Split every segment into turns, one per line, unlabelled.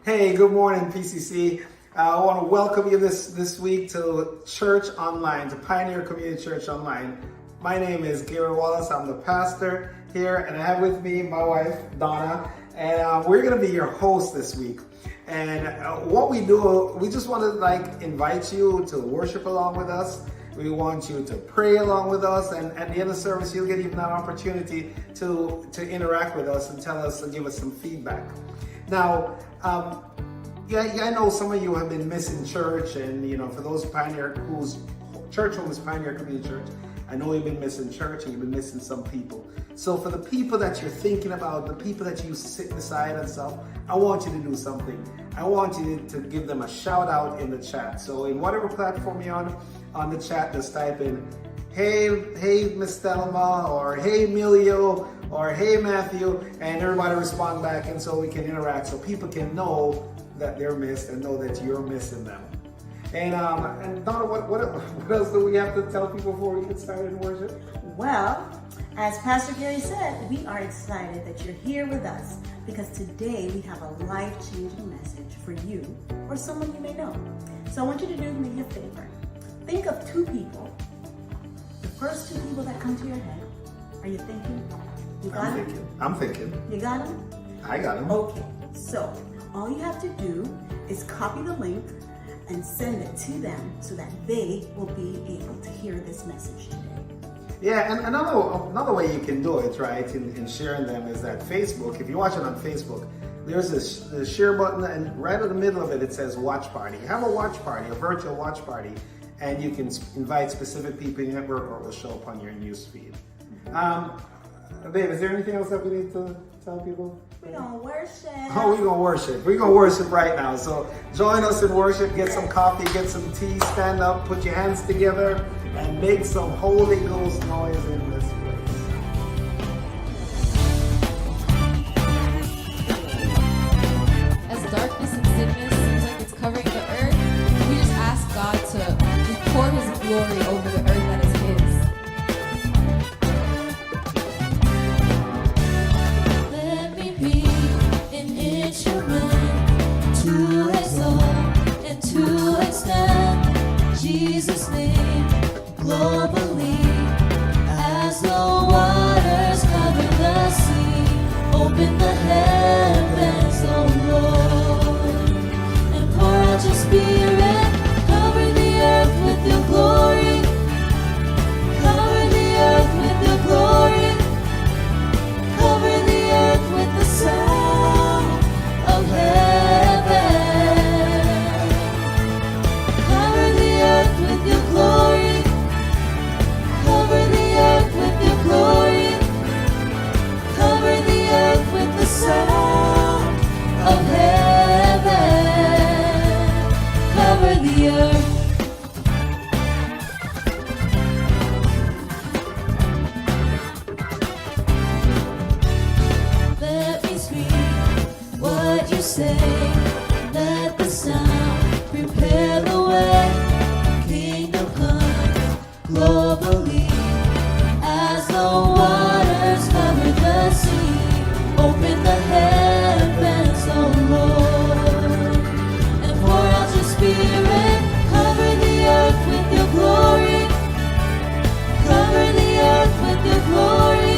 Hey, good morning, PCC. I want to welcome you this week to Church Online, to Pioneer Community Church Online. My name is Gary Wallace. I'm the pastor here, and I have with me my wife, Donna, and we're going to be your host this week. And what we do, we just want to invite you to worship along with us. We want you to pray along with us, and at the end of the service, you'll get even an opportunity to interact with us and tell us and give us some feedback. Now, I know some of you have been missing church, and for those Pioneer whose church home is Pioneer Community Church, I know you've been missing church and you've been missing some people. So for the people that you're thinking about, the people that you sit beside and stuff, I want you to do something. I want you to give them a shout out in the chat. So in whatever platform you're on the chat, just type in, hey Miss Thelma, or hey Emilio, or hey Matthew, and everybody respond back, and so we can interact, so people can know that they're missed and know that you're missing them. And Donna, what else do we have to tell people before we get started in worship?
Well, as Pastor Gary said, we are excited that you're here with us, because today we have a life-changing message for you or someone you may know. So I want you to do me a favor. Think of two people. The first two people that come to your head. Are you thinking? You got them?
I'm thinking.
You got them?
I got them.
Okay, so all you have to do is copy the link and send it to them so that they will be able to hear this message today.
Yeah, and another way you can do it, right, in sharing them is that Facebook, if you watch it on Facebook, there's this share button, and right in the middle of it, it says watch party. Have a watch party, a virtual watch party, and you can invite specific people in your network, or it will show up on your news feed. Babe, is there anything else that we need to tell people?
We're going to worship.
Oh, we're going to worship. We're going to worship right now. So join us in worship. Get some coffee, get some tea, stand up, put your hands together, and make some Holy Ghost noise in this place.
As darkness and sickness seems like it's covering the earth, we just ask God to just pour His glory over the earth that is His. Let me be an instrument to exalt and to extend Jesus' name globally. As the waters cover the sea, open the heavens, oh Lord, and pour out your Spirit, cover the earth with your glory, cover the earth with your glory, cover the earth with the sound of heaven, cover the earth with your glory, cover the earth with your glory, cover the earth with the sound of heaven, cover the earth. Let me speak what you say, let the sound prepare the way, kingdom come globally. As the waters cover the sea, open the heavens, oh Lord, and pour out your Spirit, cover the earth with your glory, cover the earth with your glory,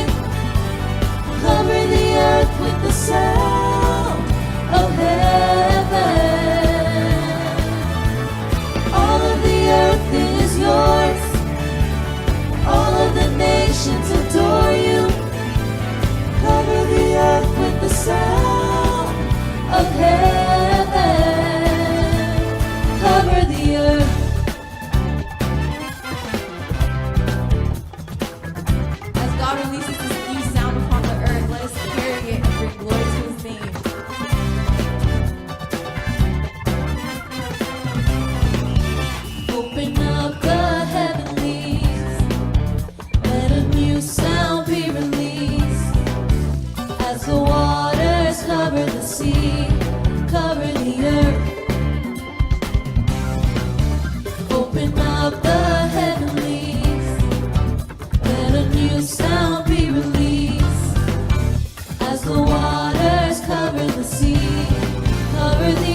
cover the earth with the sound of heaven. All of the earth is yours, all of the nations adore you. Cover the earth with the sound of heaven. Cover the earth. As God releases this new sound upon the earth, let us carry it and bring glory to His name. Open up the heavenlies, let a new sound be released. As the waters cover the sea, cover the earth. Open up the heavenlies, let a new sound be released. As the waters cover the sea, cover the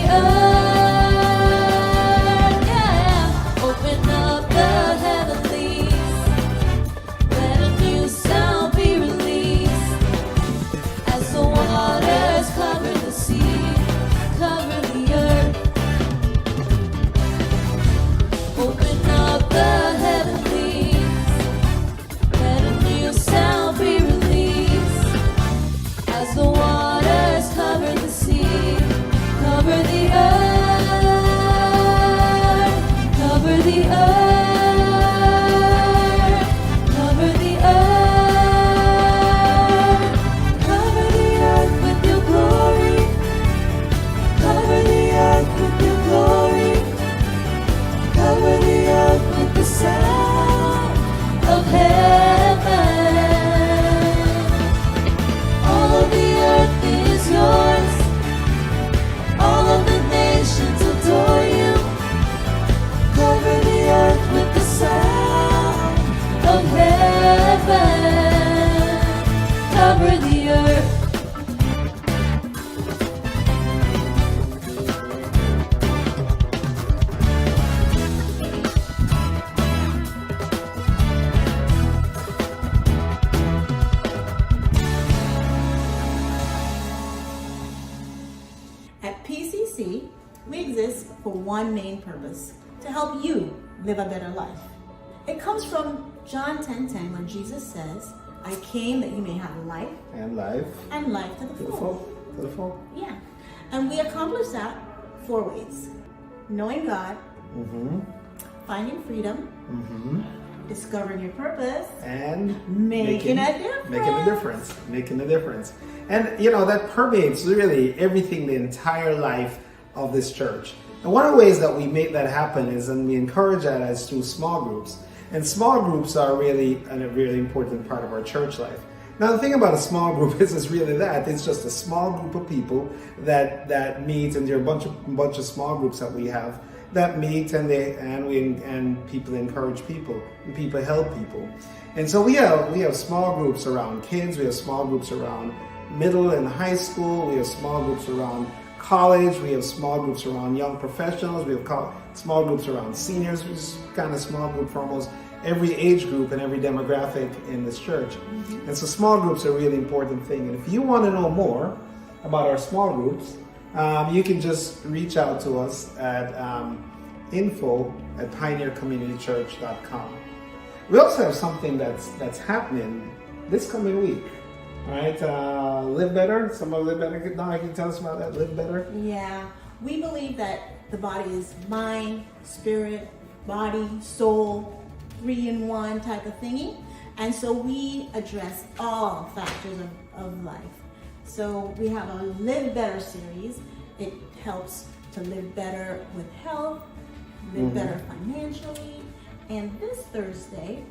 cover the earth.
At PCC, we exist for one main purpose, to help you live a better life. It comes from John 10:10, where Jesus says, I came that you may have life
And life
and life to the
to the
full.
full. To the full.
Yeah. And we accomplish that 4 ways. Knowing God,
Mm-hmm.
finding freedom,
Mm-hmm.
discovering your purpose,
And
making a difference.
Making a difference. Making a difference. And you know, that permeates really everything, the entire life of this church. And one of the ways that we make that happen is, and we encourage that, is through small groups. And small groups are really a really important part of our church life. Now, the thing about a small group is it's really that. It's just a small group of people that meet, and there are a bunch of small groups that we have that meet, and people encourage people, and people help people. And so we have small groups around kids, we have small groups around middle and high school, we have small groups around college, we have small groups around young professionals, we have small groups around seniors, which is kind of small group for almost every age group and every demographic in this church. Mm-hmm. And so small groups are a really important thing. And if you want to know more about our small groups, you can just reach out to us at info@pioneercommunitychurch.com. We also have something that's happening this coming week. All right, Live Better. Somebody Live Better. Now, can you tell us about that? Live Better.
Yeah, we believe that the body is mind, spirit, body, soul, 3-in-1 type of thingy. And so we address all factors of life. So we have a Live Better series. It helps to live better with health, live better financially. And this Thursday,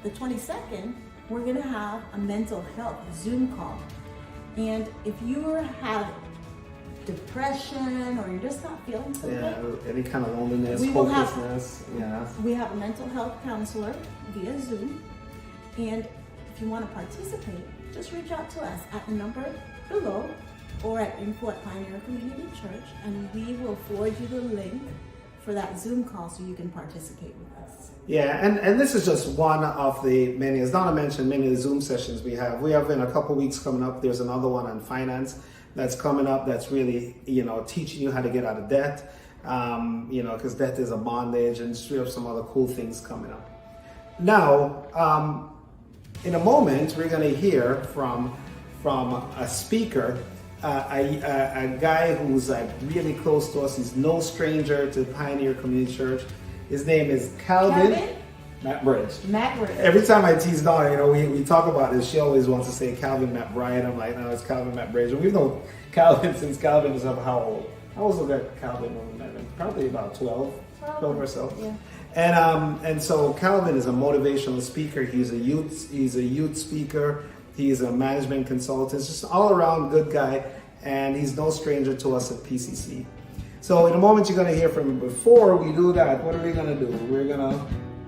the 22nd, we're going to have a mental health Zoom call. And if you have depression or you're just not feeling so good,
Any kind of loneliness,
we will
hopelessness.
we have a mental health counselor via Zoom. And if you want to participate, just reach out to us at the number below or at info@Pioneer Community Church, and we will forward you the link for that Zoom call so you can participate with us.
Yeah, and this is just one of the many, as Donna mentioned, many of the Zoom sessions we have. We have in a couple weeks coming up, there's another one on finance that's coming up that's really, teaching you how to get out of debt, because debt is a bondage, and we have some other cool things coming up. Now, in a moment, we're going to hear from a speaker, a guy who's like really close to us. He's no stranger to Pioneer Community Church. His name is Calvin Matt Bridge. Every time I tease Donna, we talk about this, she always wants to say Calvin Matt Bryant. I'm like, no, it's Calvin Matt Bridge. And we've known Calvin since Calvin was up how old? How old was that Calvin when we met him? Probably about 12 or so.
Yeah.
And so Calvin is a motivational speaker. He's a youth speaker. He's a management consultant. Just all around good guy, and he's no stranger to us at PCC. So in a moment you're going to hear from him. Before we do that, what are we going to do? We're going to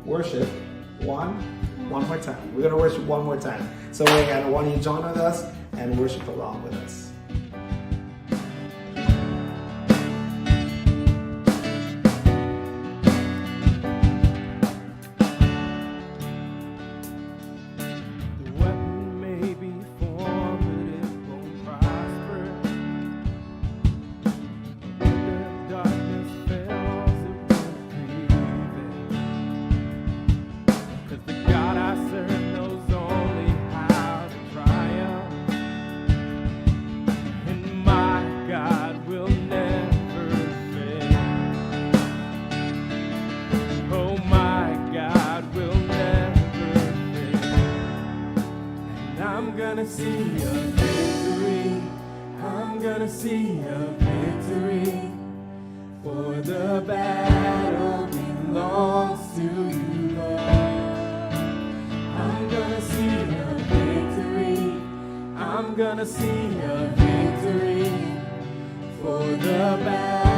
worship one more time. We're going to worship one more time. So we're going to want you to join with us and worship along with us.
See a victory, for the battle belongs to you, Lord. I'm gonna see a victory. I'm gonna see a victory, for the battle